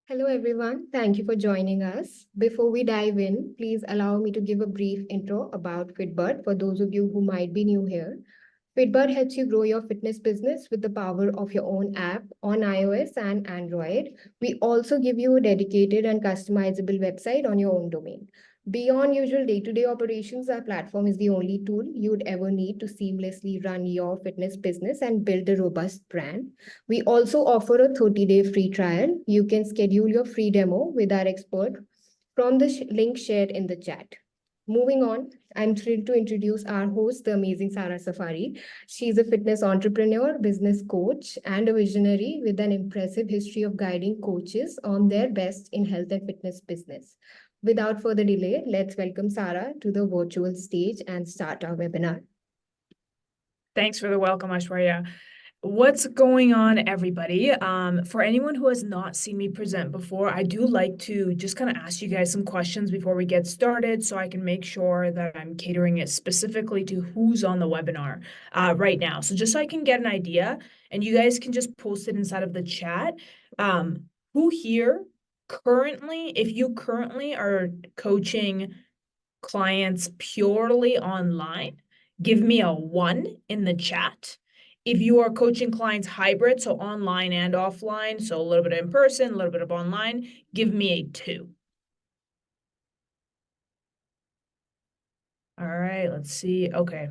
Hello, everyone. Thank you for joining us. Before we dive in, please allow me to give a brief intro about FitBudd for those of you who might be new here. FitBudd helps you grow your fitness business with the power of your own app on iOS and Android. We also give you a dedicated and customizable website on your own domain. Beyond usual day to day operations, our platform is the only tool you'd ever need to seamlessly run your fitness business and build a robust brand. We also offer a 30-day free trial. You can schedule your free demo with our expert from the link shared in the chat. Moving on, I'm thrilled to introduce our host, the amazing Sarah Safari. She's a fitness entrepreneur, business coach, and a visionary with an impressive history of guiding coaches on their best in health and fitness business. Without further delay, let's welcome Sarah to the virtual stage and start our webinar. Thanks for the welcome, Aishwarya. What's going on, everybody? For anyone who has not seen me present before, I do like to just kind of ask you guys some questions before we get started so I can make sure that I'm catering it specifically to who's on the webinar right now. So just so I can get an idea, and you guys can just post it inside of the chat. Who here currently, if you currently are coaching clients purely online, give me a 1 in the chat. If you are coaching clients hybrid, so online and offline, so a little bit of in person, a little bit of online, give me a 2. All right, let's see. Okay,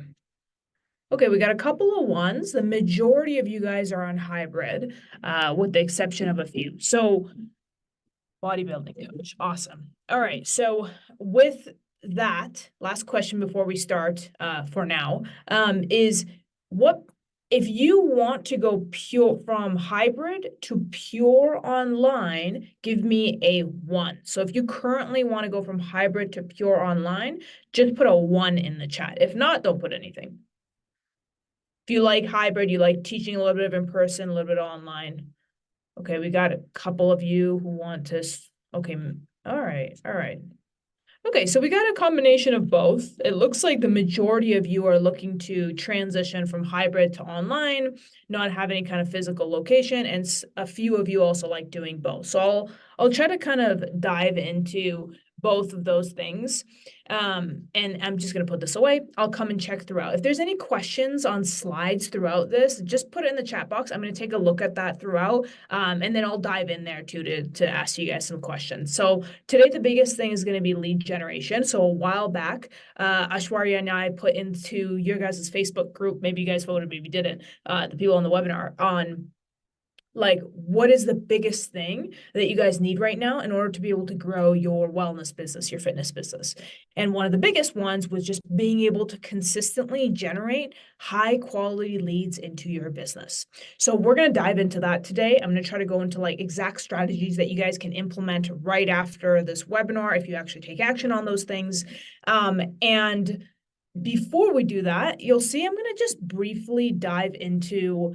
we got a couple of 1s. The majority of you guys are on hybrid, with the exception of a few. So bodybuilding coach, awesome. All right, so with that, last question before we start for now, is what if you want to go pure from hybrid to pure online, give me a 1. So if you currently want to go from hybrid to pure online, just put a 1 in the chat. If not, don't put anything. If you like hybrid, you like teaching a little bit of in person, a little bit of online. Okay, we got a couple of you who want to, okay, all right. Okay, so we got a combination of both. It looks like the majority of you are looking to transition from hybrid to online, not have any kind of physical location, and a few of you also like doing both. So I'll try to kind of dive into both of those things. And I'm just going to put this away. I'll come and check throughout. If there's any questions on slides throughout this, just put it in the chat box. I'm going to take a look at that throughout. And then I'll dive in there too to ask you guys some questions. So today, the biggest thing is going to be lead generation. So a while back, Aishwarya and I put into your guys' Facebook group, maybe you guys voted, maybe you didn't, the people on the webinar on like, what is the biggest thing that you guys need right now in order to be able to grow your wellness business, your fitness business? And one of the biggest ones was just being able to consistently generate high quality leads into your business. So we're going to dive into that today. I'm going to try to go into like exact strategies that you guys can implement right after this webinar if you actually take action on those things. And before we do that, you'll see I'm going to just briefly dive into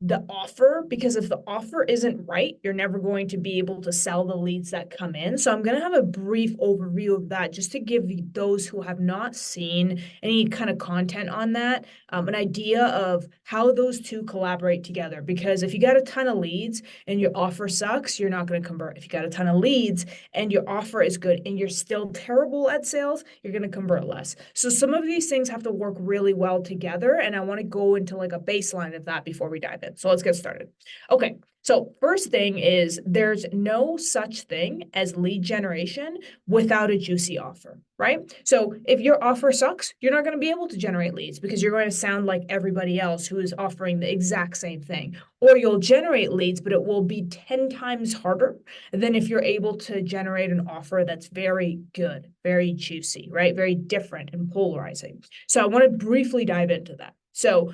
the offer, because if the offer isn't right, you're never going to be able to sell the leads that come in. So I'm going to have a brief overview of that just to give those who have not seen any kind of content on that an idea of how those two collaborate together. Because if you got a ton of leads and your offer sucks, you're not going to convert. If you got a ton of leads and your offer is good and you're still terrible at sales, you're going to convert less. So some of these things have to work really well together. And I want to go into like a baseline of that before we dive in. So let's get started. Okay, so first thing is there's no such thing as lead generation without a juicy offer, right? So if your offer sucks, you're not going to be able to generate leads because you're going to sound like everybody else who is offering the exact same thing. Or you'll generate leads, but it will be 10 times harder than if you're able to generate an offer that's very good, very juicy, right? Very different and polarizing. So I want to briefly dive into that. So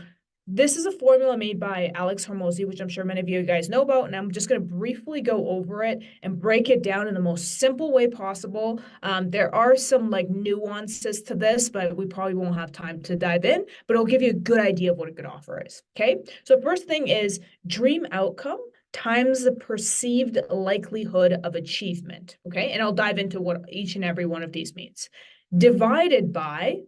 this is a formula made by Alex Hormozi, which I'm sure many of you guys know about, and I'm just going to briefly go over it and break it down in the most simple way possible. There are some like nuances to this, but we probably won't have time to dive in, but it'll give you a good idea of what a good offer is, okay? So first thing is dream outcome times the perceived likelihood of achievement, okay? And I'll dive into what each and every one of these means. Divided by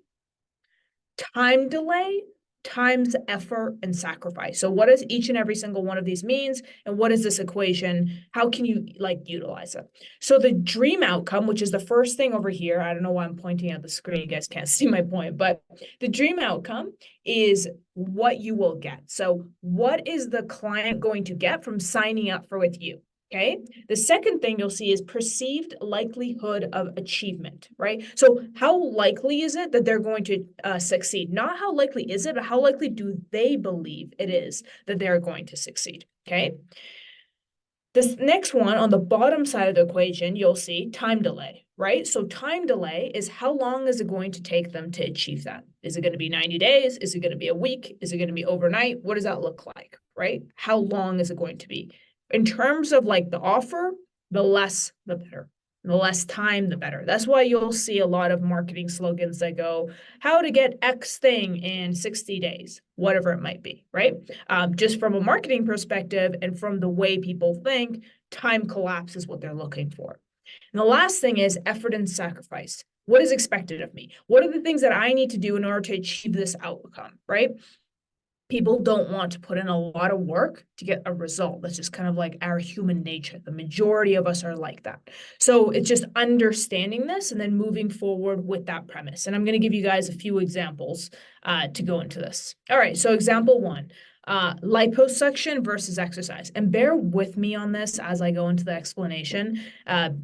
time delay times effort and sacrifice. So what does each and every single one of these means? And what is this equation? How can you utilize it? So the dream outcome, which is the first thing over here, I don't know why I'm pointing at the screen, you guys can't see my point, but the dream outcome is what you will get. So what is the client going to get from signing up with you? Okay. The second thing you'll see is perceived likelihood of achievement, right? So how likely is it that they're going to succeed? Not how likely is it, but how likely do they believe it is that they're going to succeed? Okay. This next one on the bottom side of the equation, you'll see time delay, right? So time delay is how long is it going to take them to achieve that? Is it going to be 90 days? Is it going to be a week? Is it going to be overnight? What does that look like, right? How long is it going to be? In terms of the offer, the less, the better. The less time, the better. That's why you'll see a lot of marketing slogans that go, how to get X thing in 60 days, whatever it might be, right? Just from a marketing perspective and from the way people think, time collapse is what they're looking for. And the last thing is effort and sacrifice. What is expected of me? What are the things that I need to do in order to achieve this outcome, right? People don't want to put in a lot of work to get a result. That's just kind of our human nature. The majority of us are like that. So it's just understanding this and then moving forward with that premise. And I'm going to give you guys a few examples to go into this. All right, so example one, liposuction versus exercise. And bear with me on this as I go into the explanation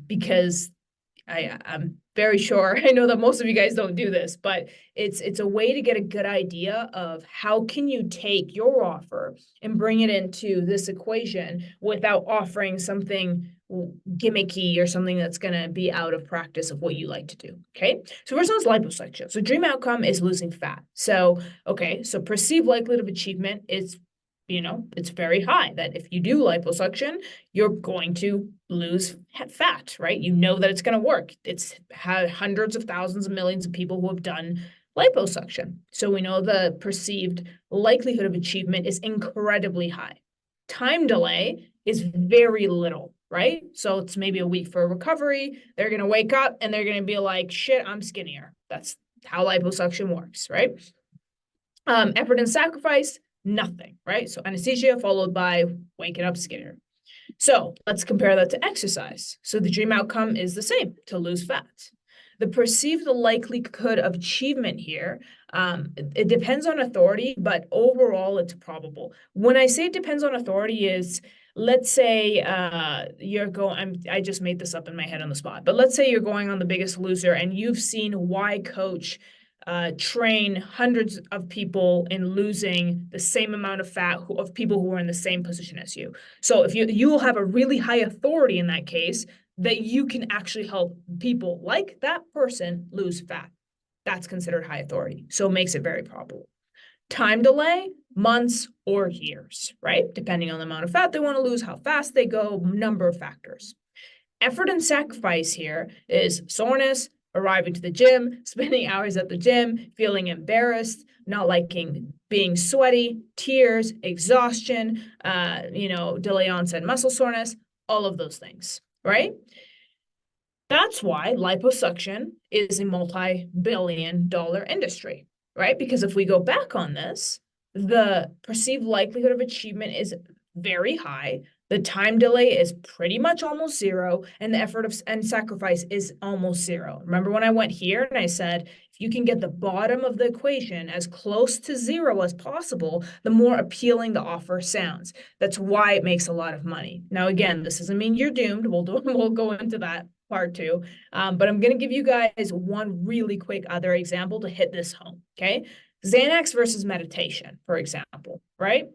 because I'm very sure, I know that most of you guys don't do this, but it's a way to get a good idea of how can you take your offer and bring it into this equation without offering something gimmicky or something that's going to be out of practice of what you like to do. Okay. So first one's liposuction. So dream outcome is losing fat. So, okay. So perceived likelihood of achievement is, it's very high that if you do liposuction, you're going to lose fat, right? You know that it's going to work. It's had hundreds of thousands of millions of people who have done liposuction. So we know the perceived likelihood of achievement is incredibly high. Time delay is very little, right? So it's maybe a week for recovery. They're going to wake up and they're going to be like, shit, I'm skinnier. That's how liposuction works, right? Effort and sacrifice, nothing, right? So anesthesia followed by waking up skinnier. So let's compare that to exercise. So the dream outcome is the same, to lose fat. The perceived likelihood of achievement here, it depends on authority, but overall it's probable. When I say it depends on authority is, let's say I just made this up in my head on the spot, but let's say you're going on The Biggest Loser and you've seen Y coach train hundreds of people in losing the same amount of fat of people who are in the same position as you. So if you will have a really high authority in that case that you can actually help people like that person lose fat. That's considered high authority. So it makes it very probable. Time delay, months or years, right? Depending on the amount of fat they want to lose, how fast they go, number of factors. Effort and sacrifice here is soreness, arriving to the gym, spending hours at the gym, feeling embarrassed, not liking being sweaty, tears, exhaustion, delay onset muscle soreness, all of those things, right? That's why liposuction is a multi-billion-dollar industry, right? Because if we go back on this, the perceived likelihood of achievement is very high. The time delay is pretty much almost zero, and the effort and sacrifice is almost zero. Remember when I went here and I said, if you can get the bottom of the equation as close to zero as possible, the more appealing the offer sounds. That's why it makes a lot of money. Now, again, this doesn't mean you're doomed. We'll go into that part two. But I'm going to give you guys one really quick other example to hit this home, okay? Xanax versus meditation, for example, right?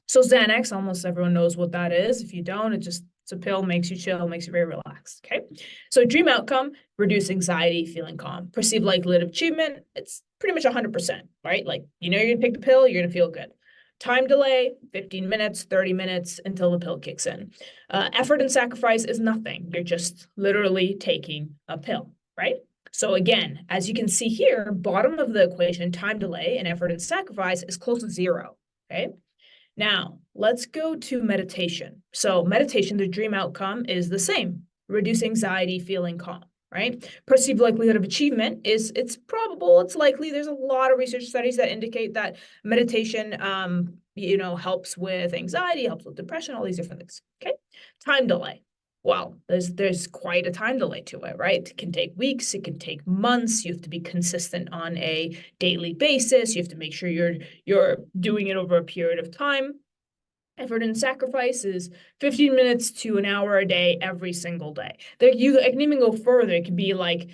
So Xanax, almost everyone knows what that is. If you don't, it's a pill, makes you chill, makes you very relaxed, okay? So dream outcome, reduce anxiety, feeling calm. Perceived likelihood of achievement, it's pretty much 100%, right? You're going to take the pill, you're going to feel good. Time delay, 15 minutes, 30 minutes until the pill kicks in. Effort and sacrifice is nothing. You're just literally taking a pill, right? So again, as you can see here, bottom of the equation, time delay and effort and sacrifice is close to zero, okay? Now, let's go to meditation. So meditation, the dream outcome is the same, reduce anxiety, feeling calm, right? Perceived likelihood of achievement is it's probable, it's likely. There's a lot of research studies that indicate that meditation, helps with anxiety, helps with depression, all these different things. Okay, time delay. Well, there's quite a time delay to it, right? It can take weeks, it can take months. You have to be consistent on a daily basis. You have to make sure you're doing it over a period of time. Effort and sacrifice is 15 minutes to an hour a day every single day. I can even go further. It could be like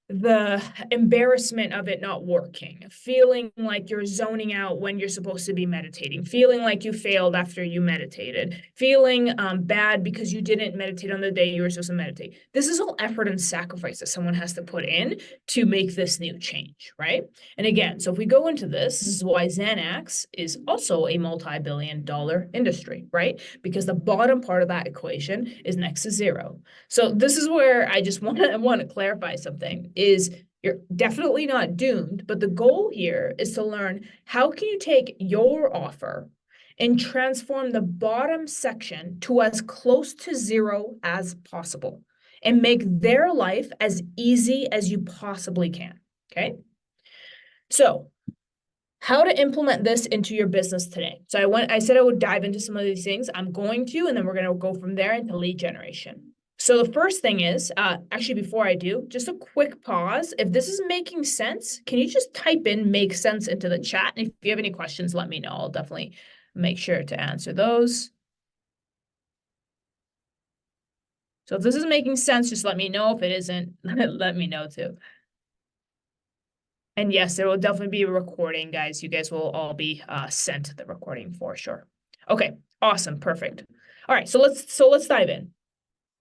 the embarrassment of it not working, feeling like you're zoning out when you're supposed to be meditating, feeling like you failed after you meditated, feeling bad because you didn't meditate on the day you were supposed to meditate. This is all effort and sacrifice that someone has to put in to make this new change, right? And again, so if we go into this is why Xanax is also a multi-billion-dollar industry, right? Because the bottom part of that equation is next to zero. So this is where I just want to clarify something is you're definitely not doomed, but the goal here is to learn how can you take your offer and transform the bottom section to as close to zero as possible and make their life as easy as you possibly can, okay? So how to implement this into your business today. So I said I would dive into some of these things. I'm going to, and then we're going to go from there into lead generation. So the first thing is, actually, before I do, just a quick pause. If this is making sense, can you just type in make sense into the chat? And if you have any questions, let me know. I'll definitely make sure to answer those. So if this is making sense, just let me know. If it isn't, let me know too. And yes, there will definitely be a recording, guys. You guys will all be sent the recording for sure. Okay, awesome, perfect. All right, so let's dive in.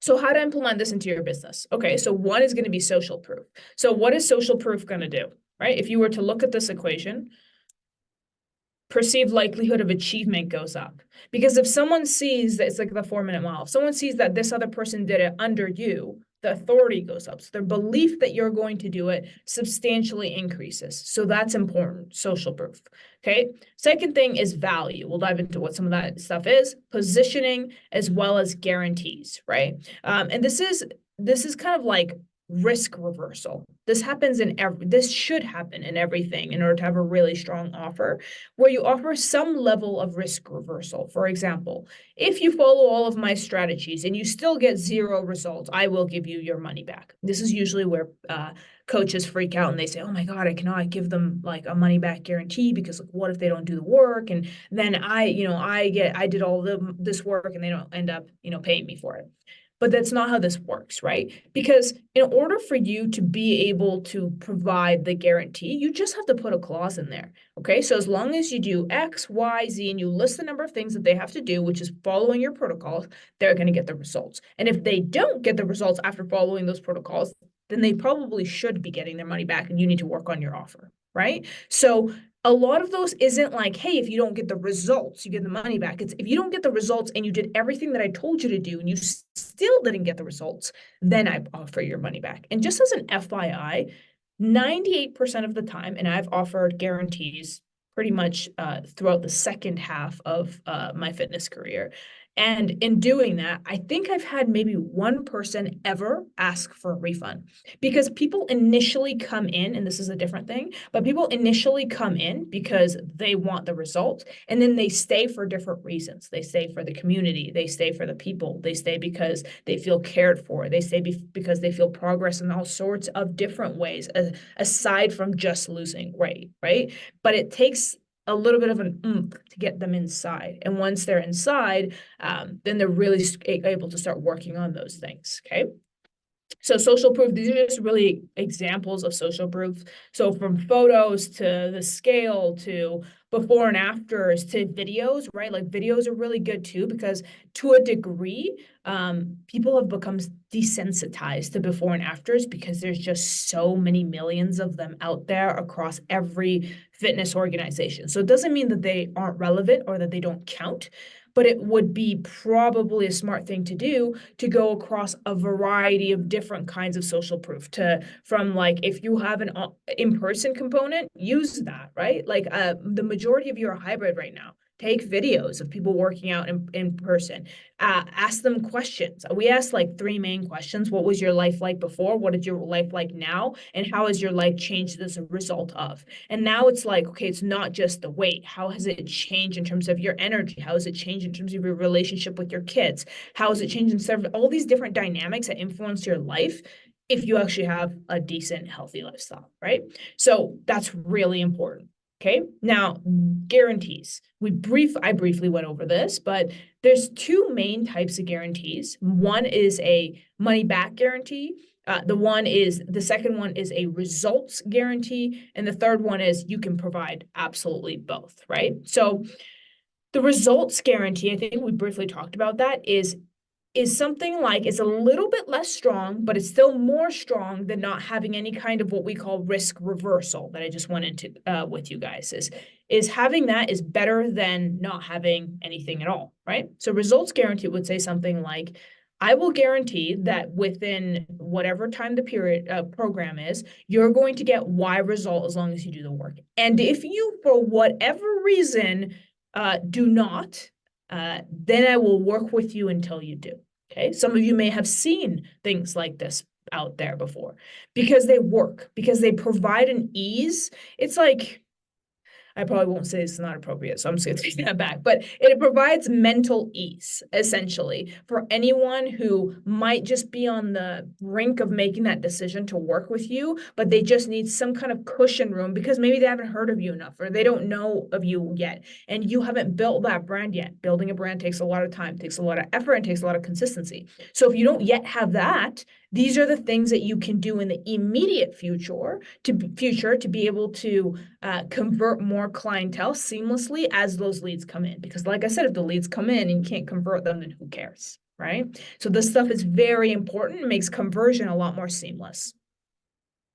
So how to implement this into your business? Okay, so one is going to be social proof. So what is social proof going to do, right? If you were to look at this equation, perceived likelihood of achievement goes up. Because if someone sees that it's like the 4-minute mile, if someone sees that this other person did it under you, the authority goes up. So their belief that you're going to do it substantially increases. So that's important, social proof. Okay. Second thing is value. We'll dive into what some of that stuff is, positioning as well as guarantees, right? And this is kind of like risk reversal. This should happen in everything in order to have a really strong offer where you offer some level of risk reversal. For example, if you follow all of my strategies and you still get zero results, I will give you your money back. This is usually where coaches freak out and they say, oh my God, I cannot give them like a money back guarantee because like, what if they don't do the work? And then I did all this work and they don't end up, paying me for it. But that's not how this works, right? Because in order for you to be able to provide the guarantee, you just have to put a clause in there, okay? So as long as you do X, Y, Z, and you list the number of things that they have to do, which is following your protocols, they're going to get the results. And if they don't get the results after following those protocols, then they probably should be getting their money back and you need to work on your offer, right? So a lot of those isn't like, hey, if you don't get the results, you get the money back. It's if you don't get the results and you did everything that I told you to do and you still didn't get the results, then I offer your money back. And just as an FYI, 98% of the time, and I've offered guarantees pretty much throughout the second half of my fitness career. And in doing that, I think I've had maybe one person ever ask for a refund because people initially come in, and this is a different thing, but people initially come in because they want the result, and then they stay for different reasons. They stay for the community, they stay for the people, they stay because they feel cared for, they stay because they feel progress in all sorts of different ways, aside from just losing weight, right? But it takes a little bit of an oomph to get them inside. And once they're inside, then they're really able to start working on those things, okay? So social proof, these are just really examples of social proof. So from photos to the scale to before and afters to videos, right? Like videos are really good too, because to a degree, people have become desensitized to before and afters because there's just so many millions of them out there across every fitness organization. So it doesn't mean that they aren't relevant or that they don't count, but it would be probably a smart thing to do to go across a variety of different kinds of social proof from like, if you have an in-person component, use that, right? Like the majority of you are hybrid right now. Take videos of people working out in person. Ask them questions. We asked like 3 main questions. What was your life like before? What is your life like now? And how has your life changed as a result of? And now it's like, okay, it's not just the weight. How has it changed in terms of your energy? How has it changed in terms of your relationship with your kids? How has it changed in terms of all these different dynamics that influence your life if you actually have a decent, healthy lifestyle, right? So that's really important. Okay, now guarantees. I briefly went over this, but there's 2 main types of guarantees. One is a money back guarantee. The second one is a results guarantee. And the third one is you can provide absolutely both, right? So the results guarantee, I think we briefly talked about that, is something like it's a little bit less strong, but it's still more strong than not having any kind of what we call risk reversal that I just went into with you guys. Is having that is better than not having anything at all, right? So results guarantee would say something like, I will guarantee that within whatever time the period program is, you're going to get Y result as long as you do the work. And if you, for whatever reason, do not, then I will work with you until you do. Okay. Some of you may have seen things like this out there before because they work, because they provide an ease. It's like, I probably won't say it's not appropriate, so I'm just going to take that back. But it provides mental ease, essentially, for anyone who might just be on the brink of making that decision to work with you, but they just need some kind of cushion room because maybe they haven't heard of you enough or they don't know of you yet, and you haven't built that brand yet. Building a brand takes a lot of time, takes a lot of effort, and takes a lot of consistency. So if you don't yet have that, these are the things that you can do in the immediate future to be able to convert more clientele seamlessly as those leads come in. Because like I said, if the leads come in and you can't convert them, then who cares, right? So this stuff is very important. It makes conversion a lot more seamless.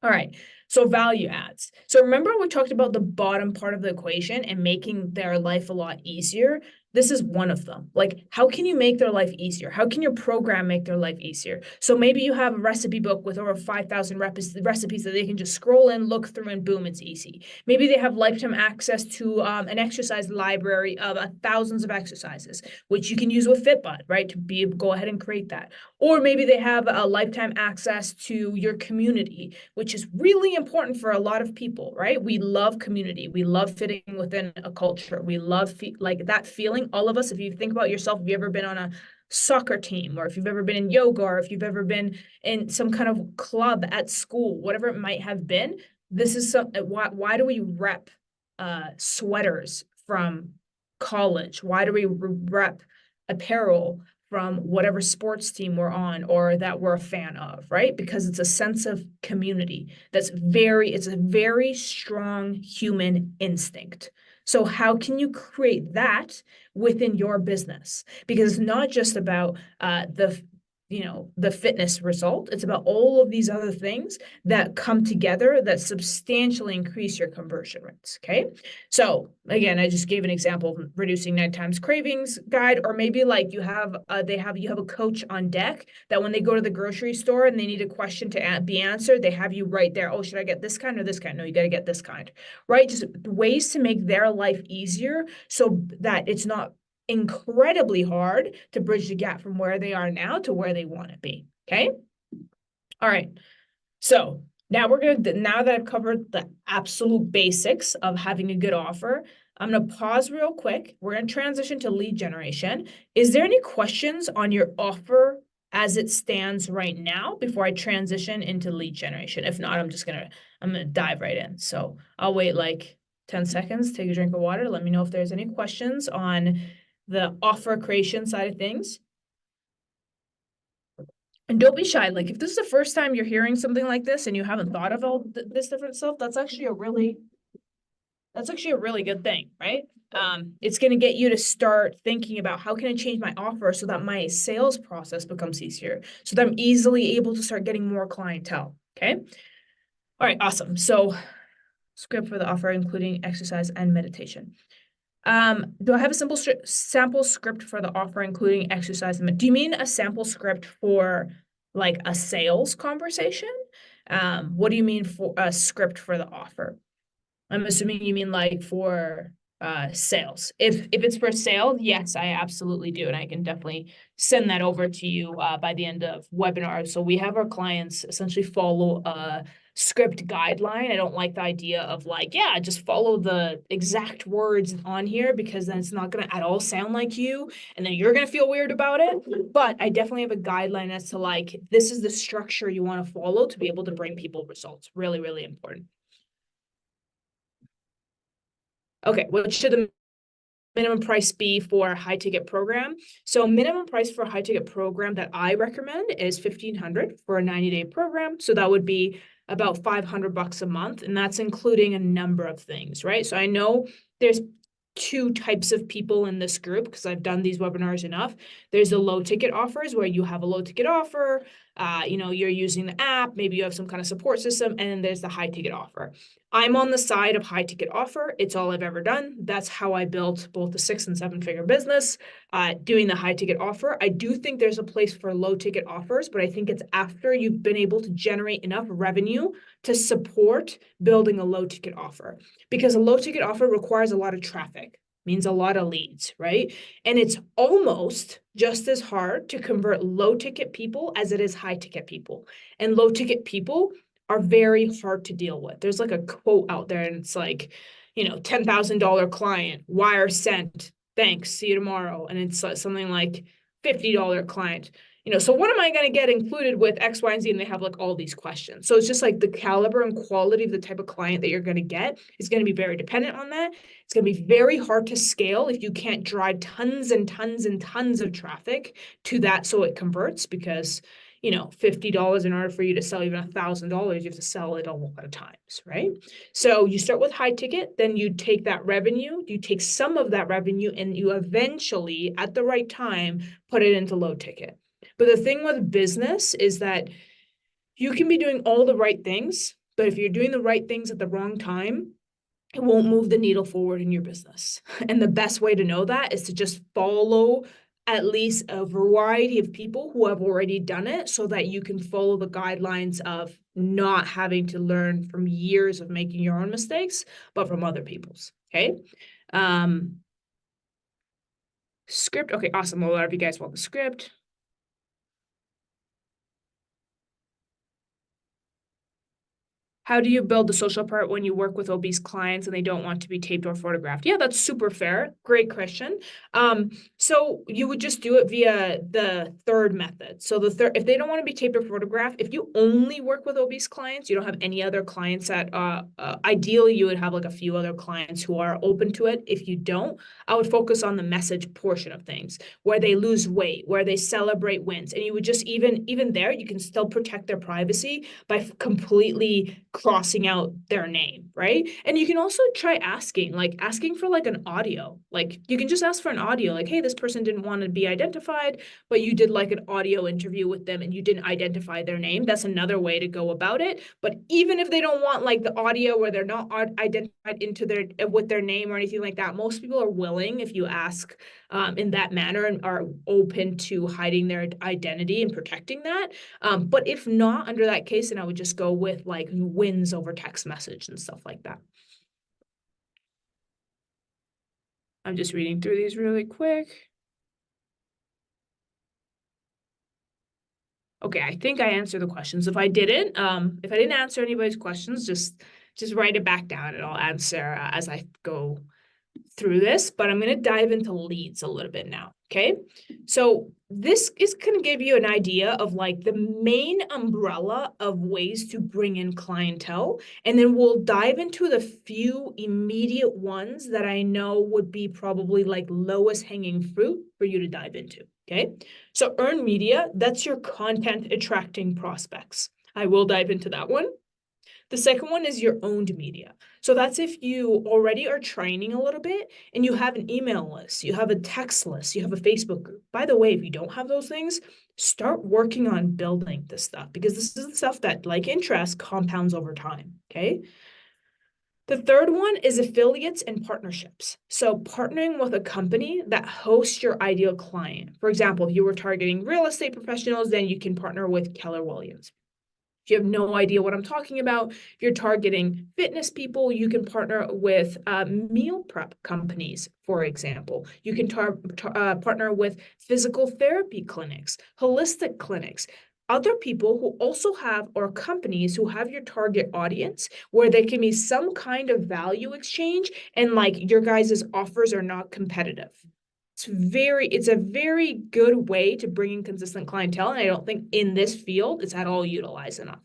All right, so value adds. So remember we talked about the bottom part of the equation and making their life a lot easier. This is one of them. Like, how can you make their life easier? How can your program make their life easier? So maybe you have a recipe book with over 5,000 recipes that they can just scroll in, look through, and boom, it's easy. Maybe they have lifetime access to an exercise library of thousands of exercises, which you can use with FitBudd, right? To be able to go ahead and create that. Or maybe they have a lifetime access to your community, which is really important for a lot of people, right? We love community. We love fitting within a culture. We love like that feeling. All of us, if you think about yourself, have you ever been on a soccer team, or if you've ever been in yoga, or if you've ever been in some kind of club at school, whatever it might have been, this is why do we rep sweaters from college? Why do we rep apparel from whatever sports team we're on or that we're a fan of, right? Because it's a sense of community it's a very strong human instinct. So how can you create that within your business? Because it's not just about the fitness result. It's about all of these other things that come together that substantially increase your conversion rates. Okay. So again, I just gave an example of reducing nighttime cravings guide, or maybe like you have a coach on deck that when they go to the grocery store and they need a question to be answered, they have you right there. Oh, should I get this kind or this kind? No, you got to get this kind, right? Just ways to make their life easier so that it's not incredibly hard to bridge the gap from where they are now to where they want to be. Okay. All right. So now now that I've covered the absolute basics of having a good offer, I'm going to pause real quick. We're going to transition to lead generation. Is there any questions on your offer as it stands right now before I transition into lead generation? If not, I'm going to dive right in. So I'll wait like 10 seconds, take a drink of water. Let me know if there's any questions on the offer creation side of things. And don't be shy. Like if this is the first time you're hearing something like this and you haven't thought of all this different stuff, that's actually a really good thing, right? It's going to get you to start thinking about how can I change my offer so that my sales process becomes easier, so that I'm easily able to start getting more clientele. Okay. All right. Awesome. So script for the offer, including exercise and meditation. Do I have a sample script for the offer, including exercise? Do you mean a sample script for like a sales conversation? What do you mean for a script for the offer? I'm assuming you mean like for sales. If it's for sale, yes, I absolutely do. And I can definitely send that over to you by the end of webinar. So we have our clients essentially follow a script guideline. I don't like the idea of like, yeah, just follow the exact words on here, because then it's not going to at all sound like you. And then you're going to feel weird about it. But I definitely have a guideline as to like, this is the structure you want to follow to be able to bring people results. Really, really important. Okay, what should the minimum price be for a high ticket program? So minimum price for a high ticket program that I recommend is $1,500 for a 90-day program. So that would be about $500 a month. And that's including a number of things, right? So I know there's two types of people in this group because I've done these webinars enough. There's the low ticket offers where you have a low ticket offer, you're using the app, maybe you have some kind of support system, and then there's the high ticket offer. I'm on the side of high ticket offer. It's all I've ever done. That's how I built both the 6- and 7-figure business, doing the high ticket offer. I do think there's a place for low ticket offers, but I think it's after you've been able to generate enough revenue to support building a low ticket offer, because a low ticket offer requires a lot of traffic, means a lot of leads, right? And it's almost just as hard to convert low ticket people as it is high ticket people. And low ticket people are very hard to deal with. There's like a quote out there and it's like, $10,000 client, wire sent, thanks, see you tomorrow. And it's something like $50 client. So what am I going to get included with X, Y, and Z? And they have like all these questions. So it's just like the caliber and quality of the type of client that you're going to get is going to be very dependent on that. It's going to be very hard to scale if you can't drive tons and tons and tons of traffic to that so it converts, because $50 in order for you to sell even $1,000, you have to sell it a lot of times, right? So you start with high ticket, then you take that revenue, you take some of that revenue, and you eventually, at the right time, put it into low ticket. But the thing with business is that you can be doing all the right things, but if you're doing the right things at the wrong time, it won't move the needle forward in your business. And the best way to know that is to just follow at least a variety of people who have already done it, so that you can follow the guidelines of not having to learn from years of making your own mistakes, but from other people's. Okay. Script. Okay, awesome. Well, a lot of you guys want the script. How do you build the social part when you work with obese clients and they don't want to be taped or photographed? Yeah, that's super fair. Great question. So you would just do it via the third method. So if they don't want to be taped or photographed, if you only work with obese clients, you don't have any other clients that, ideally you would have like a few other clients who are open to it. If you don't, I would focus on the message portion of things, where they lose weight, where they celebrate wins. And you would just, even there, you can still protect their privacy by completely crossing out their name, right? And you can also try asking for like an audio. Like you can just ask for an audio, like, hey, this person didn't want to be identified, but you did like an audio interview with them and you didn't identify their name. That's another way to go about it. But even if they don't want like the audio where they're not identified with their name or anything like that, most people are willing, if you ask in that manner, and are open to hiding their identity and protecting that. But if not, under that case, then I would just go with like wins over text message and stuff like that. I'm just reading through these really quick. Okay, I think I answered the questions. If I didn't answer anybody's questions, just write it back down and I'll answer as I go through this, but I'm going to dive into leads a little bit now. Okay. So this is going to give you an idea of like the main umbrella of ways to bring in clientele. And then we'll dive into the few immediate ones that I know would be probably like lowest hanging fruit for you to dive into. Okay. So earned media, that's your content attracting prospects. I will dive into that one. The second one is your owned media. So that's if you already are training a little bit and you have an email list, you have a text list, you have a Facebook group. By the way, if you don't have those things, start working on building this stuff, because this is the stuff that, like interest, compounds over time. Okay. The third one is affiliates and partnerships. So partnering with a company that hosts your ideal client. For example, if you were targeting real estate professionals, then you can partner with Keller Williams. If you have no idea what I'm talking about, if you're targeting fitness people, you can partner with meal prep companies, for example. You can partner with physical therapy clinics, holistic clinics, other people who also have, or companies who have your target audience, where there can be some kind of value exchange and like your guys' offers are not competitive. It's a very good way to bring in consistent clientele, and I don't think in this field it's at all utilized enough.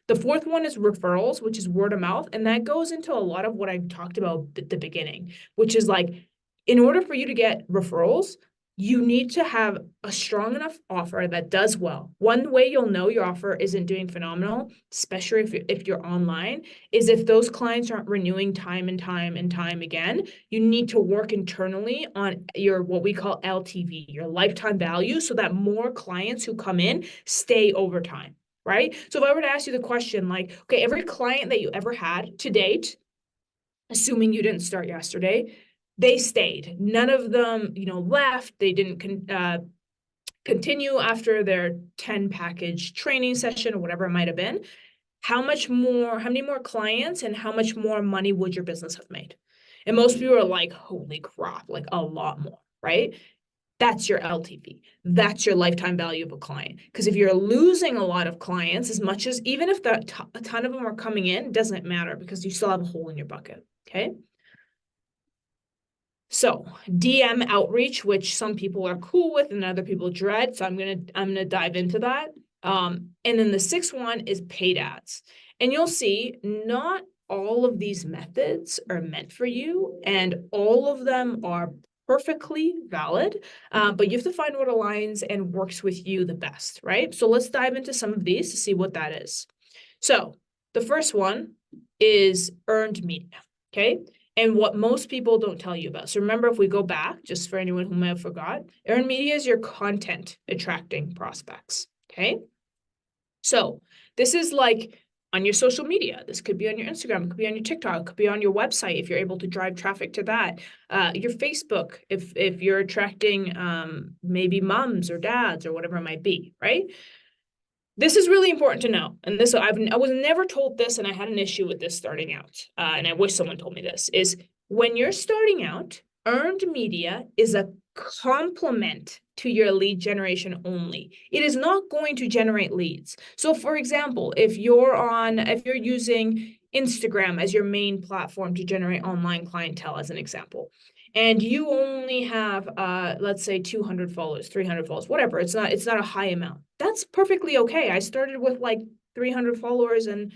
The fourth one is referrals, which is word of mouth, and that goes into a lot of what I talked about at the beginning, which is like, in order for you to get referrals, you need to have a strong enough offer that does well. One way you'll know your offer isn't doing phenomenal, especially if you're online, is if those clients aren't renewing time and time and time again. You need to work internally on your, what we call LTV, your lifetime value, so that more clients who come in stay over time, right? So if I were to ask you the question, like, okay, every client that you ever had to date, assuming you didn't start yesterday, they stayed. None of them, left. They didn't continue after their 10 package training session or whatever it might have been. How many more clients and how much more money would your business have made? And most people are like, holy crap, like a lot more, right? That's your LTV. That's your lifetime value of a client. Because if you're losing a lot of clients, as much as, even if a ton of them are coming in, it doesn't matter because you still have a hole in your bucket, okay? So DM outreach, which some people are cool with and other people dread. So I'm gonna dive into that. And then the sixth one is paid ads. And you'll see not all of these methods are meant for you, and all of them are perfectly valid, but you have to find what aligns and works with you the best, right? So let's dive into some of these to see what that is. So the first one is earned media, okay? And what most people don't tell you about. So remember, if we go back, just for anyone who may have forgot, earned media is your content attracting prospects, okay? So this is like on your social media. This could be on your Instagram, it could be on your TikTok, it could be on your website if you're able to drive traffic to that. Your Facebook, if you're attracting maybe moms or dads or whatever it might be, right? This is really important to know. And this, I was never told this, and I had an issue with this starting out. And I wish someone told me this, is when you're starting out, earned media is a complement to your lead generation only. It is not going to generate leads. So for example, if you're using Instagram as your main platform to generate online clientele, as an example, and you only have let's say 200 followers, 300 followers, whatever, it's not a high amount. That's perfectly okay. I started with like 300 followers, and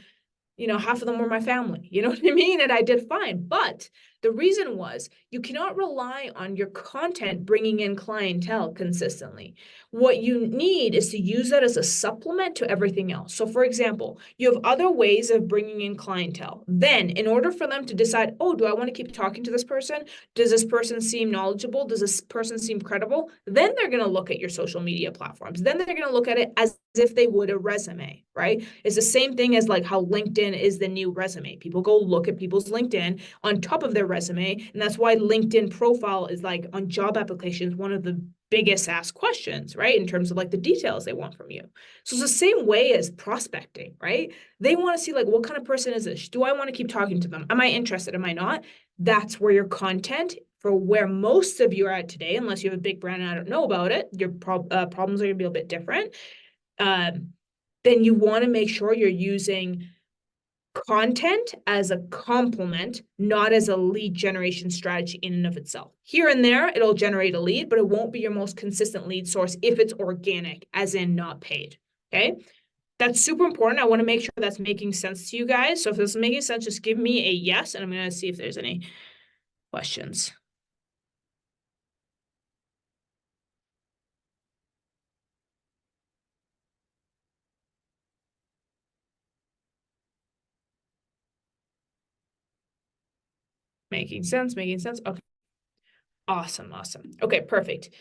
half of them were my family, you know what I mean? And I did fine. But the reason was, you cannot rely on your content bringing in clientele consistently. What you need is to use that as a supplement to everything else. So for example, you have other ways of bringing in clientele. Then in order for them to decide, oh, do I want to keep talking to this person? Does this person seem knowledgeable? Does this person seem credible? Then they're going to look at your social media platforms. Then they're going to look at it as if they would a resume, right? It's the same thing as like how LinkedIn is the new resume. People go look at people's LinkedIn on top of their resume. And that's why LinkedIn profile is, like, on job applications, one of the biggest asked questions, right? In terms of like the details they want from you. So it's the same way as prospecting, right? They want to see, like, what kind of person is this? Do I want to keep talking to them? Am I interested? Am I not? That's where your content, for where most of you are at today, unless you have a big brand and I don't know about it, your problems are going to be a bit different. Then you want to make sure you're using content as a complement, not as a lead generation strategy in and of itself. Here and there, it'll generate a lead, but it won't be your most consistent lead source if it's organic, as in not paid, okay? That's super important. I want to make sure that's making sense to you guys. So if this is making sense, just give me a yes, and I'm going to see if there's any questions. Making sense, making sense. Okay. Awesome, awesome. Okay, perfect.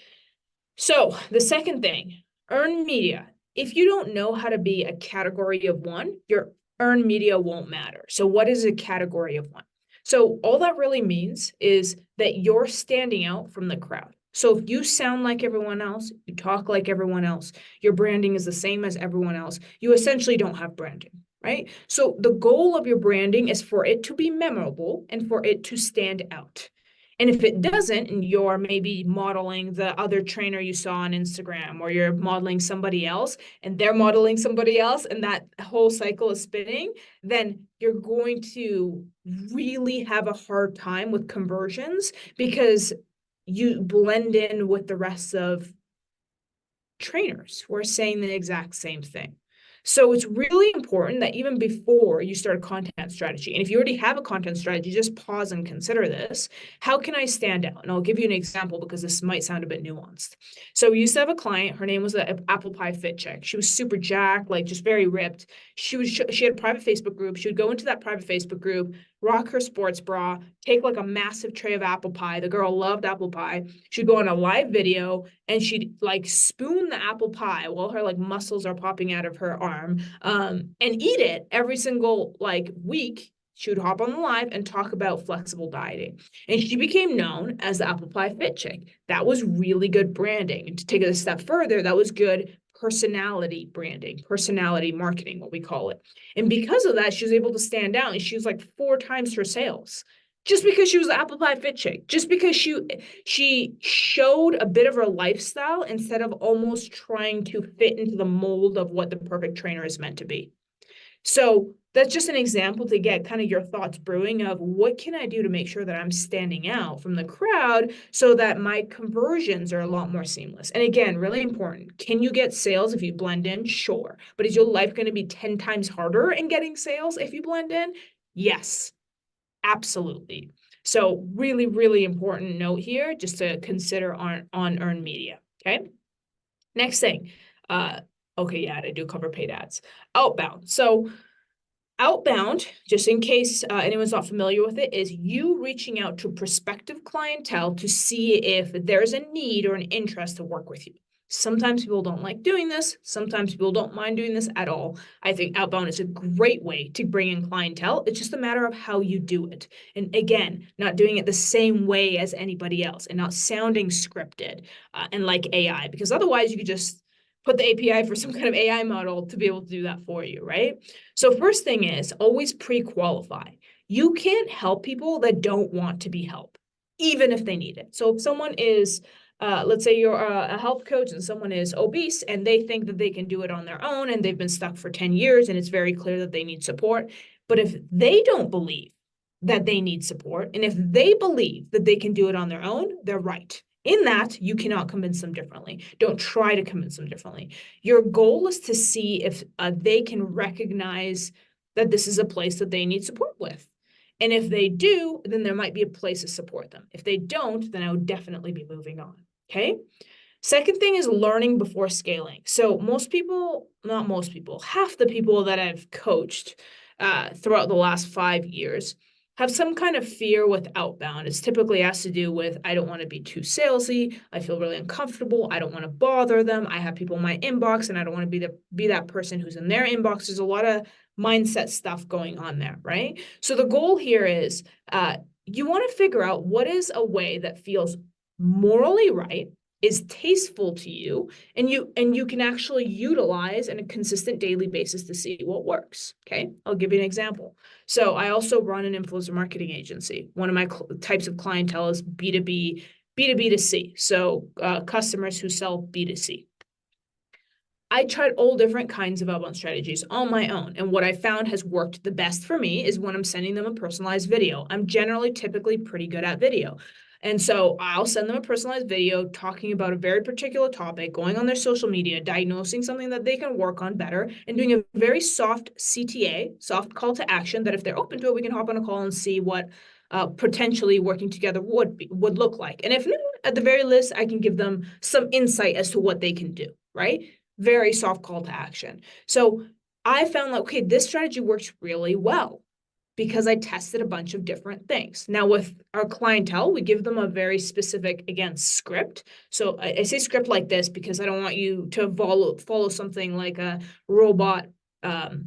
So the second thing, earned media. If you don't know how to be a category of one, your earned media won't matter. So what is a category of one? So all that really means is that you're standing out from the crowd. So if you sound like everyone else, you talk like everyone else, your branding is the same as everyone else, you essentially don't have branding, right? So the goal of your branding is for it to be memorable and for it to stand out. And if it doesn't, and you're maybe modeling the other trainer you saw on Instagram, or you're modeling somebody else and they're modeling somebody else, and that whole cycle is spinning, then you're going to really have a hard time with conversions because you blend in with the rest of trainers who are saying the exact same thing. So it's really important that even before you start a content strategy, and if you already have a content strategy, just pause and consider this. How can I stand out? And I'll give you an example because this might sound a bit nuanced. So we used to have a client, her name was an apple pie fit chick. She was super jacked, like just very ripped. She had a private Facebook group. She would go into that private Facebook group, rock her sports bra, take like a massive tray of apple pie. The girl loved apple pie. She'd go on a live video and she'd like spoon the apple pie while her like muscles are popping out of her arm, and eat it every single like week. She would hop on the live and talk about flexible dieting. And she became known as the apple pie fit chick. That was really good branding. And to take it a step further, that was good personality branding, personality marketing, what we call it. And because of that, she was able to stand out, and she was like 4 times her sales just because she was the apple pie fit chick, just because she showed a bit of her lifestyle instead of almost trying to fit into the mold of what the perfect trainer is meant to be. So that's just an example to get kind of your thoughts brewing of what can I do to make sure that I'm standing out from the crowd so that my conversions are a lot more seamless. And again, really important. Can you get sales if you blend in? Sure. But is your life going to be 10 times harder in getting sales if you blend in? Yes, absolutely. So really, really important note here just to consider on earned media. Okay. Next thing. Okay, yeah, I do cover paid ads. Outbound. So outbound, just in case anyone's not familiar with it, is you reaching out to prospective clientele to see if there's a need or an interest to work with you. Sometimes people don't like doing this. Sometimes people don't mind doing this at all. I think outbound is a great way to bring in clientele. It's just a matter of how you do it. And again, not doing it the same way as anybody else and not sounding scripted and like AI, because otherwise you could just put the API for some kind of AI model to be able to do that for you, right? So first thing is always pre-qualify. You can't help people that don't want to be helped, even if they need it. So if someone is, let's say you're a health coach and someone is obese and they think that they can do it on their own and they've been stuck for 10 years and it's very clear that they need support. But if they don't believe that they need support, and if they believe that they can do it on their own, they're right. In that, you cannot convince them differently. Don't try to convince them differently. Your goal is to see if they can recognize that this is a place that they need support with. And if they do, then there might be a place to support them. If they don't, then I would definitely be moving on. Okay. Second thing is learning before scaling. So most people, not most people, half the people that I've coached throughout the last 5 years have some kind of fear with outbound. It's typically has to do with, I don't want to be too salesy. I feel really uncomfortable. I don't want to bother them. I have people in my inbox and I don't want to be that person who's in their inbox. There's a lot of mindset stuff going on there, right? So the goal here is you want to figure out what is a way that feels morally right, is tasteful to you, and you can actually utilize on a consistent daily basis to see what works. Okay, I'll give you an example. So I also run an influencer marketing agency. One of my types of clientele is B2B, B2B to C. So customers who sell B2C. I tried all different kinds of outbound strategies on my own. And what I found has worked the best for me is when I'm sending them a personalized video. I'm generally typically pretty good at video. And so I'll send them a personalized video talking about a very particular topic, going on their social media, diagnosing something that they can work on better, and doing a very soft CTA, soft call to action, that if they're open to it, we can hop on a call and see what potentially working together would look like. And if not, at the very least, I can give them some insight as to what they can do, right? Very soft call to action. So I found like, okay, this strategy works really well because I tested a bunch of different things. Now with our clientele, we give them a very specific, again, script. So I say script like this because I don't want you to follow something like a robot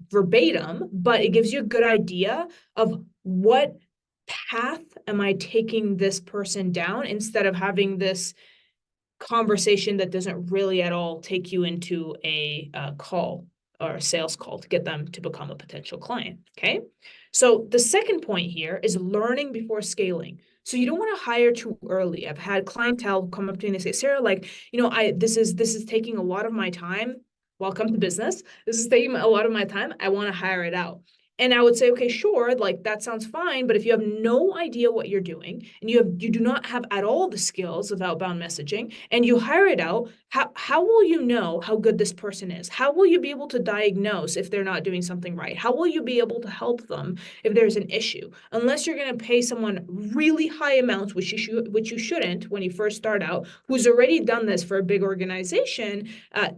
verbatim, but it gives you a good idea of what path am I taking this person down instead of having this conversation that doesn't really at all take you into a call or a sales call to get them to become a potential client. Okay. So the second point here is learning before scaling. So you don't want to hire too early. I've had clientele come up to me and they say, Sarah, like, this is taking a lot of my time. Welcome to business. This is taking a lot of my time. I want to hire it out. And I would say, okay, sure, like that sounds fine. But if you have no idea what you're doing and you do not have at all the skills of outbound messaging and you hire it out, how will you know how good this person is? How will you be able to diagnose if they're not doing something right? How will you be able to help them if there's an issue? Unless you're going to pay someone really high amounts, which you shouldn't when you first start out, who's already done this for a big organization,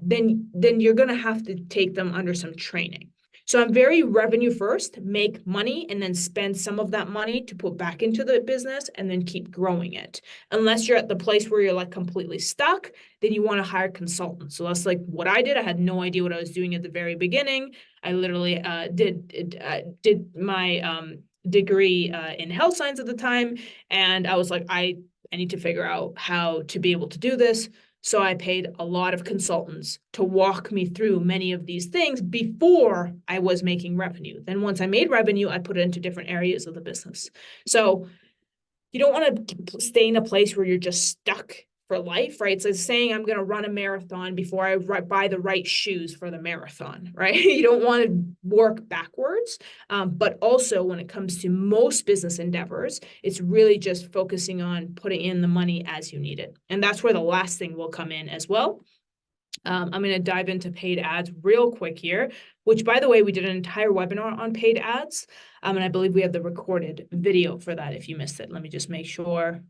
then you're going to have to take them under some training. So I'm very revenue first, make money, and then spend some of that money to put back into the business and then keep growing it. Unless you're at the place where you're like completely stuck, then you want to hire consultants. So that's like what I did. I had no idea what I was doing at the very beginning. I literally did my degree in health science at the time. And I was like, I need to figure out how to be able to do this. So I paid a lot of consultants to walk me through many of these things before I was making revenue. Then once I made revenue, I put it into different areas of the business. So you don't want to stay in a place where you're just stuck for life, right? It's like saying I'm going to run a marathon before I buy the right shoes for the marathon, right? You don't want to work backwards. But also when it comes to most business endeavors, it's really just focusing on putting in the money as you need it. And that's where the last thing will come in as well. I'm going to dive into paid ads real quick here, which, by the way, we did an entire webinar on paid ads. And I believe we have the recorded video for that if you missed it. Let me just make sure.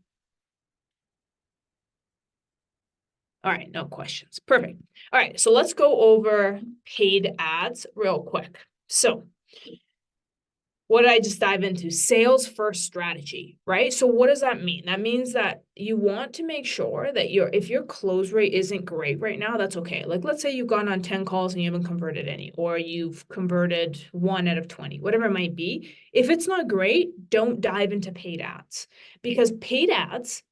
All right, no questions. Perfect. All right, so let's go over paid ads real quick. So what did I just dive into? Sales first strategy, right? So what does that mean? That means that you want to make sure that if your close rate isn't great right now, that's okay. Like let's say you've gone on 10 calls and you haven't converted any, or you've converted 1 out of 20, whatever it might be. If it's not great, don't dive into paid ads, because paid ads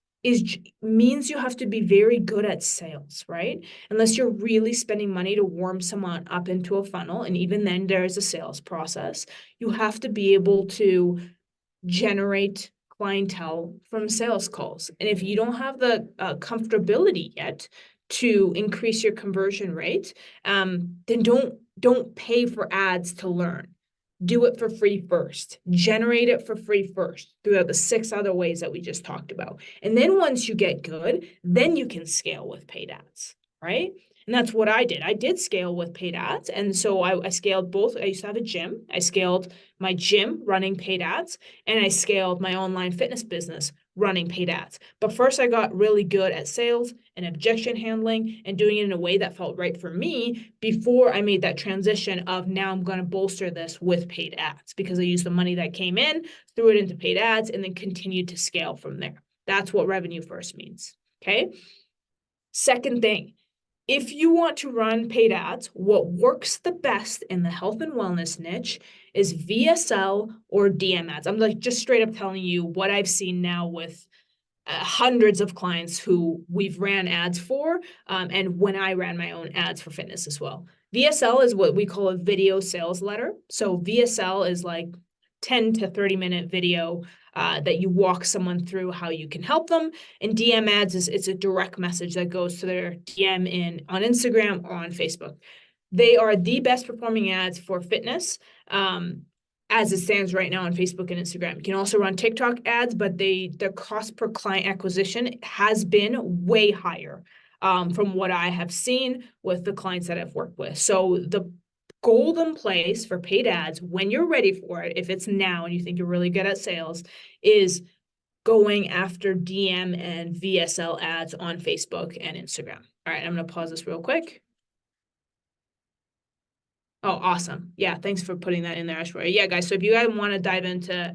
means you have to be very good at sales, right? Unless you're really spending money to warm someone up into a funnel. And even then there's a sales process. You have to be able to generate clientele from sales calls. And if you don't have the comfortability yet to increase your conversion rate, then don't pay for ads to learn. Do it for free first. Generate it for free first through the 6 other ways that we just talked about. And then once you get good, then you can scale with paid ads, right? And that's what I did. I did scale with paid ads. And so I scaled both. I used to have a gym. I scaled my gym running paid ads, and I scaled my online fitness business running paid ads. But first I got really good at sales and objection handling and doing it in a way that felt right for me before I made that transition of now I'm going to bolster this with paid ads, because I used the money that came in, threw it into paid ads, and then continued to scale from there. That's what revenue first means. Okay. Second thing, if you want to run paid ads, what works the best in the health and wellness niche is VSL or DM ads. I'm like just straight up telling you what I've seen now with hundreds of clients who we've ran ads for, and when I ran my own ads for fitness as well. VSL is what we call a video sales letter. So VSL is like 10 to 30-minute video that you walk someone through how you can help them. And DM ads it's a direct message that goes to their DM on Instagram or on Facebook. They are the best performing ads for fitness as it stands right now on Facebook and Instagram. You can also run TikTok ads, but the cost per client acquisition has been way higher from what I have seen with the clients that I've worked with. So the golden place for paid ads, when you're ready for it, if it's now and you think you're really good at sales, is going after DM and VSL ads on Facebook and Instagram. All right, I'm going to pause this real quick. Oh, awesome. Yeah, thanks for putting that in there, Ashwarya. Yeah, guys, so if you guys want to dive into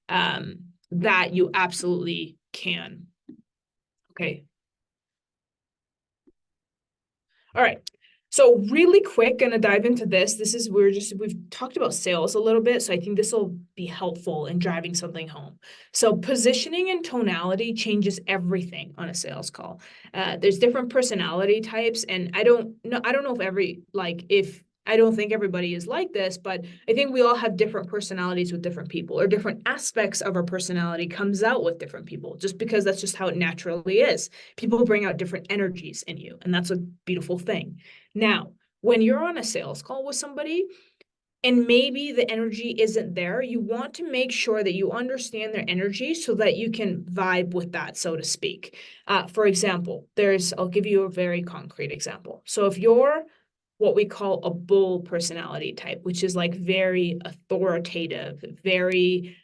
that, you absolutely can. Okay. All right. So really quick, gonna dive into this. We've talked about sales a little bit, so I think this will be helpful in driving something home. So positioning and tonality changes everything on a sales call. There's different personality types, and I don't know if I don't think everybody is like this, but I think we all have different personalities with different people, or different aspects of our personality comes out with different people, just because that's just how it naturally is. People bring out different energies in you, and that's a beautiful thing. Now, when you're on a sales call with somebody and maybe the energy isn't there, you want to make sure that you understand their energy so that you can vibe with that, so to speak. For example, I'll give you a very concrete example. So if you're what we call a bull personality type, which is like very authoritative, very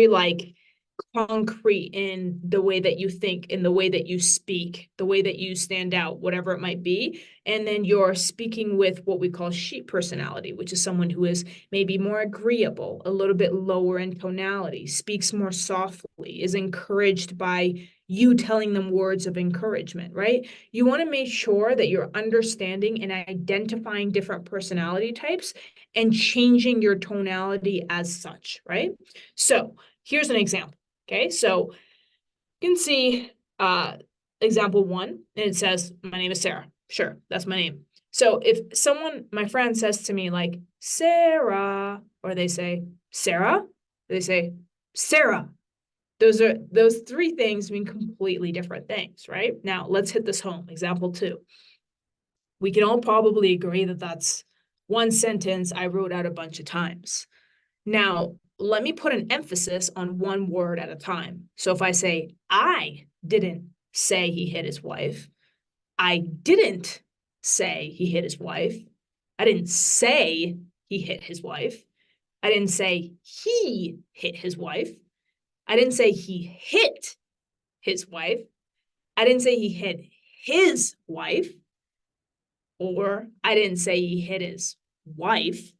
like concrete in the way that you think, in the way that you speak, the way that you stand out, whatever it might be. And then you're speaking with what we call sheep personality, which is someone who is maybe more agreeable, a little bit lower in tonality, speaks more softly, is encouraged by you telling them words of encouragement, right? You want to make sure that you're understanding and identifying different personality types and changing your tonality as such, right? So here's an example. Okay, so you can see example 1, and it says, my name is Sarah. Sure, that's my name. So if my friend says to me like, Sarah, or they say, Sarah, they say, Sarah. Those 3 things mean completely different things, right? Now, let's hit this home. Example 2. We can all probably agree that that's one sentence I wrote out a bunch of times. Now, let me put an emphasis on one word at a time. So if I say, I didn't say he hit his wife, I didn't say he hit his wife, I didn't say he hit his wife, I didn't say he hit his wife, I didn't say he hit his wife, I didn't say he hit his wife, or I didn't say he hit his wife.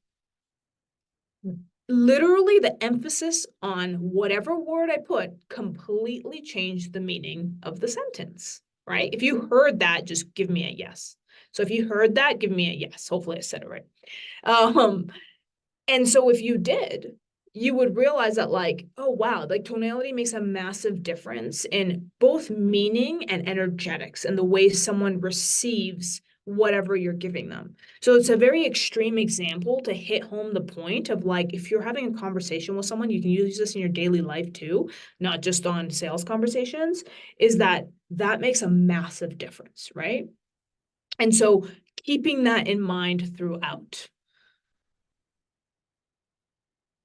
Literally, the emphasis on whatever word I put completely changed the meaning of the sentence, right? If you heard that, just give me a yes. So if you heard that, give me a yes. Hopefully I said it right. And so if you did, you would realize that like, oh, wow, like tonality makes a massive difference in both meaning and energetics and the way someone receives whatever you're giving them. So it's a very extreme example to hit home the point of like, if you're having a conversation with someone, you can use this in your daily life too, not just on sales conversations, is that makes a massive difference, right? And so keeping that in mind throughout.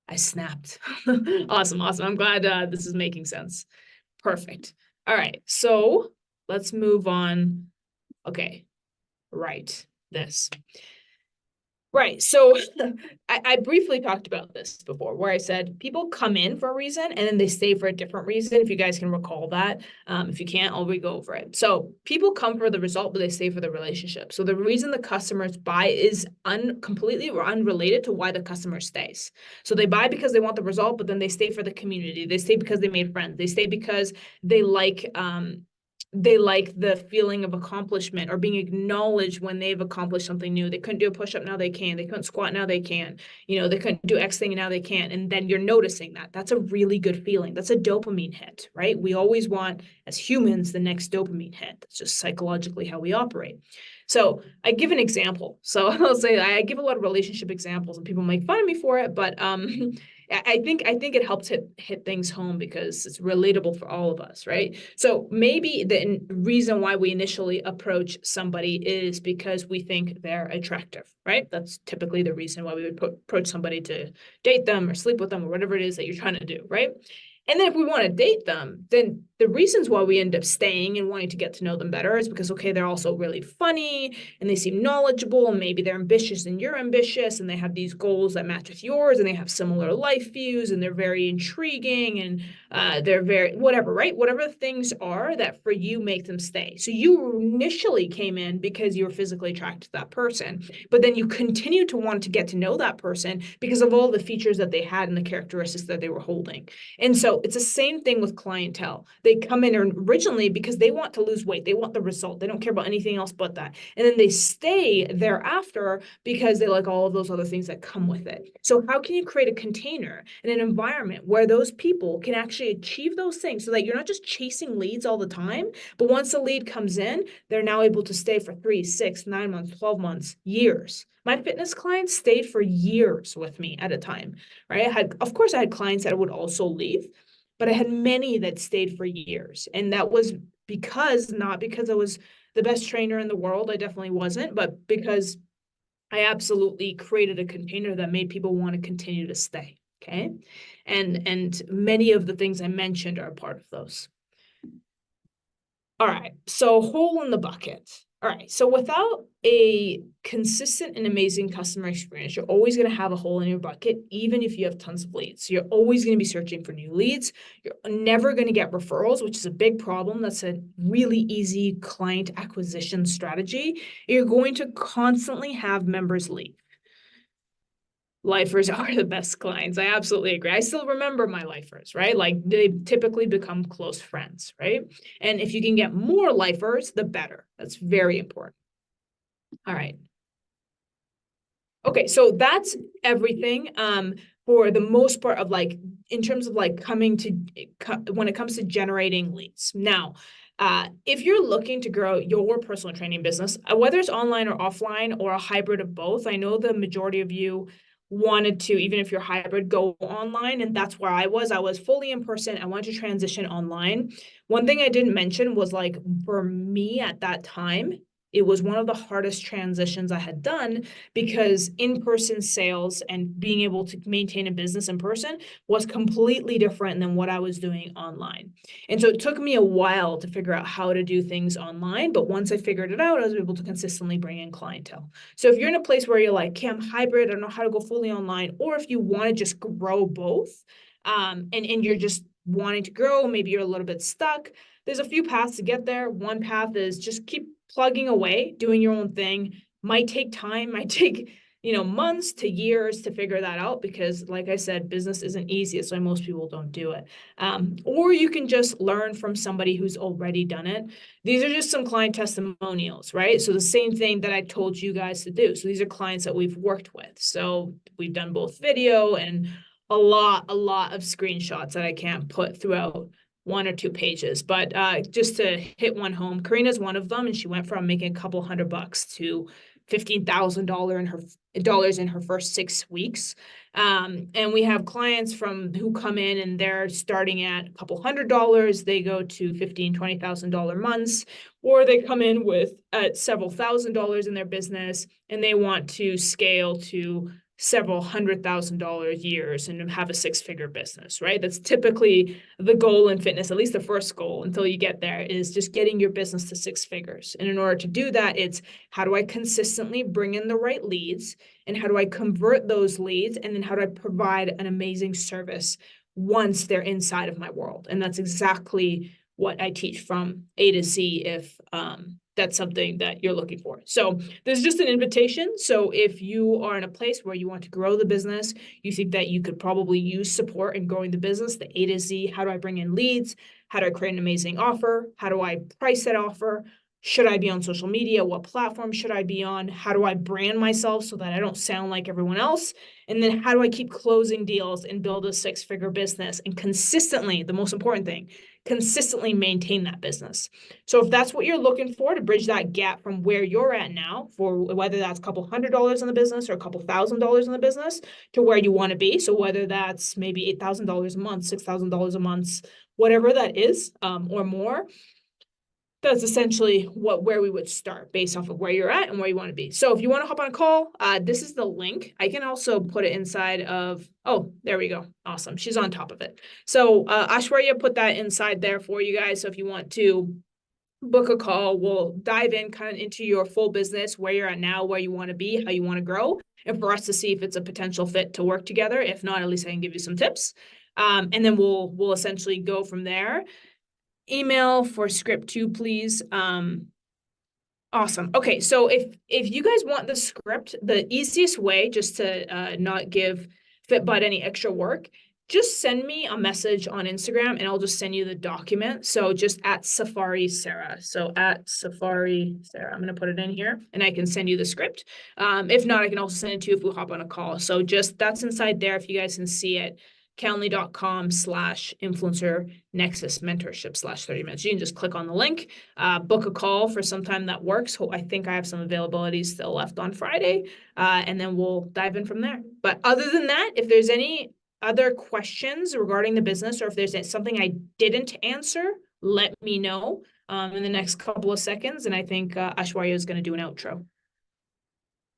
I snapped. Awesome. I'm glad this is making sense. Perfect. All right. So let's move on. Okay. Right. This. Right. So I briefly talked about this before, where I said people come in for a reason and then they stay for a different reason. If you guys can recall that. If you can't, I'll re-go over it. So people come for the result, but they stay for the relationship. So the reason the customers buy is completely unrelated to why the customer stays. So they buy because they want the result, but then they stay for the community. They stay because they made friends. They stay because they like the feeling of accomplishment or being acknowledged when they've accomplished something new. They couldn't do a push-up, now they can. They couldn't squat, now they can. They couldn't do X thing, and now they can. And then you're noticing that. That's a really good feeling. That's a dopamine hit, right? We always want, as humans, the next dopamine hit. That's just psychologically how we operate. So I give an example. So I'll say I give a lot of relationship examples, and people make fun of me for it, but I think it helps hit things home because it's relatable for all of us, right? So maybe the reason why we initially approach somebody is because we think they're attractive, right? That's typically the reason why we would approach somebody to date them or sleep with them or whatever it is that you're trying to do, right? And then if we want to date them, then the reasons why we end up staying and wanting to get to know them better is because, okay, they're also really funny and they seem knowledgeable, and maybe they're ambitious and you're ambitious, and they have these goals that match with yours, and they have similar life views, and they're very intriguing, and they're very whatever, right? Whatever things are that for you make them stay. So you initially came in because you were physically attracted to that person, but then you continue to want to get to know that person because of all the features that they had and the characteristics that they were holding. And so So it's the same thing with clientele. They come in originally because they want to lose weight. They want the result. They don't care about anything else but that. And then they stay thereafter because they like all of those other things that come with it. So how can you create a container and an environment where those people can actually achieve those things so that you're not just chasing leads all the time, but once a lead comes in, they're now able to stay for 3, 6, 9 months, 12 months, years. My fitness clients stayed for years with me at a time, right? Of course, I had clients that would also leave, but I had many that stayed for years. And that was not because I was the best trainer in the world. I definitely wasn't, but because I absolutely created a container that made people want to continue to stay. Okay. And many of the things I mentioned are a part of those. All right, so hole in the bucket. All right, so without a consistent and amazing customer experience, you're always going to have a hole in your bucket, even if you have tons of leads. So you're always going to be searching for new leads. You're never going to get referrals, which is a big problem. That's a really easy client acquisition strategy. You're going to constantly have members leave. Lifers are the best clients. I absolutely agree. I still remember my lifers, right? Like they typically become close friends, right? And if you can get more lifers, the better. That's very important. All right. Okay, so that's everything for the most part of like, in terms of like when it comes to generating leads. Now, if you're looking to grow your personal training business, whether it's online or offline or a hybrid of both, I know the majority of you wanted to, even if you're hybrid, go online. And that's where I was fully in person. I wanted to transition online. One thing I didn't mention was like, for me at that time, it was one of the hardest transitions I had done because in-person sales and being able to maintain a business in person was completely different than what I was doing online. And so it took me a while to figure out how to do things online, but once I figured it out, I was able to consistently bring in clientele. So if you're in a place where you're like, okay, I'm hybrid, I don't know how to go fully online, or if you want to just grow both, and you're just wanting to grow, maybe you're a little bit stuck, there's a few paths to get there. One path is just keep plugging away, doing your own thing. Might take time, might take, months to years to figure that out because, like I said, business isn't easy. That's why most people don't do it. Or you can just learn from somebody who's already done it. These are just some client testimonials, right? So the same thing that I told you guys to do. So these are clients that we've worked with. So we've done both video and a lot of screenshots that I can't put throughout 1 or 2 pages, but just to hit one home, Karina's one of them, and she went from making a couple $100 to $15,000 in her first 6 weeks. And we have clients who come in and they're starting at a couple $100. They go to $15,000, $20,000 months, or they come in with several $1,000s in their business and they want to scale to several $100,000 years and have a 6-figure business, right? That's typically the goal in fitness, at least the first goal until you get there, is just getting your business to 6 figures. And in order to do that, it's how do I consistently bring in the right leads and how do I convert those leads? And then how do I provide an amazing service once they're inside of my world? And that's exactly what I teach from A to Z if that's something that you're looking for. So there's just an invitation. So if you are in a place where you want to grow the business, you think that you could probably use support in growing the business, the A to Z, how do I bring in leads? How do I create an amazing offer? How do I price that offer? Should I be on social media? What platform should I be on? How do I brand myself so that I don't sound like everyone else? And then how do I keep closing deals and build a 6-figure business and consistently, the most important thing, consistently maintain that business. So if that's what you're looking for to bridge that gap from where you're at now, for whether that's a couple $100s in the business or a couple $1,000s in the business to where you want to be. So whether that's maybe $8,000 a month, $6,000 a month, whatever that is, or more, that's essentially where we would start based off of where you're at and where you want to be. So if you want to hop on a call, this is the link. I can also put it inside of, oh, there we go. Awesome. She's on top of it. So Ashwarya put that inside there for you guys. So if you want to book a call, we'll dive in kind of into your full business, where you're at now, where you want to be, how you want to grow, and for us to see if it's a potential fit to work together. If not, at least I can give you some tips. And then we'll essentially go from there. Email for script 2, please. Awesome. Okay, so if you guys want the script, the easiest way, just to not give FitBudd any extra work, just send me a message on Instagram and I'll just send you the document. So just at Safari Sarah. So at Safari Sarah, I'm going to put it in here and I can send you the script. If not, I can also send it to you if we hop on a call. So just that's inside there if you guys can see it. Calendly.com/influencer nexus mentorship /30 minutes. You can just click on the link, book a call for some time that works. I think I have some availability still left on Friday, and then we'll dive in from there. But other than that, if there's any other questions regarding the business, or if there's something I didn't answer, let me know in the next couple of seconds. And I think Ashwarya is going to do an outro.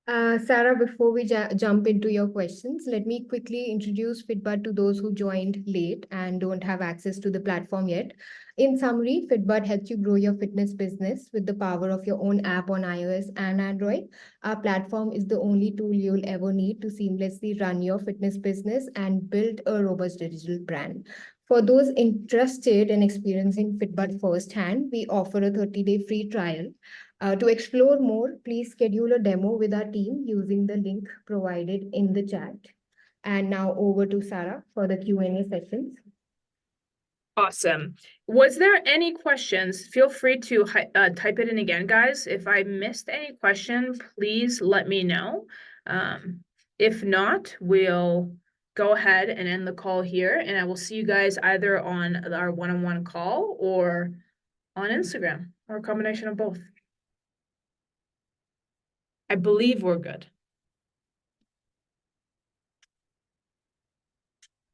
Sarah, before we jump into your questions, let me quickly introduce FitBudd to those who joined late and don't have access to the platform yet. In summary, FitBudd helps you grow your fitness business with the power of your own app on iOS and Android. Our platform is the only tool you'll ever need to seamlessly run your fitness business and build a robust digital brand. For those interested in experiencing FitBudd firsthand, we offer a 30-day free trial. To explore more, please schedule a demo with our team using the link provided in the chat. And now over to Sarah for the Q&A sessions. Awesome. Was there any questions? Feel free to type it in again, guys. If I missed any question, please let me know. If not, we'll go ahead and end the call here, and I will see you guys either on our one-on-one call or on Instagram, or a combination of both. I believe we're good.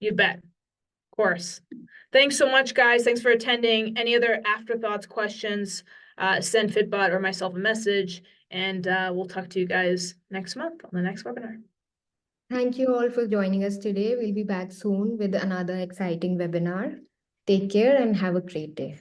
You bet. Of course. Thanks so much, guys. Thanks for attending. Any other afterthoughts, questions, send FitBudd or myself a message, and we'll talk to you guys next month on the next webinar. Thank you all for joining us today. We'll be back soon with another exciting webinar. Take care and have a great day.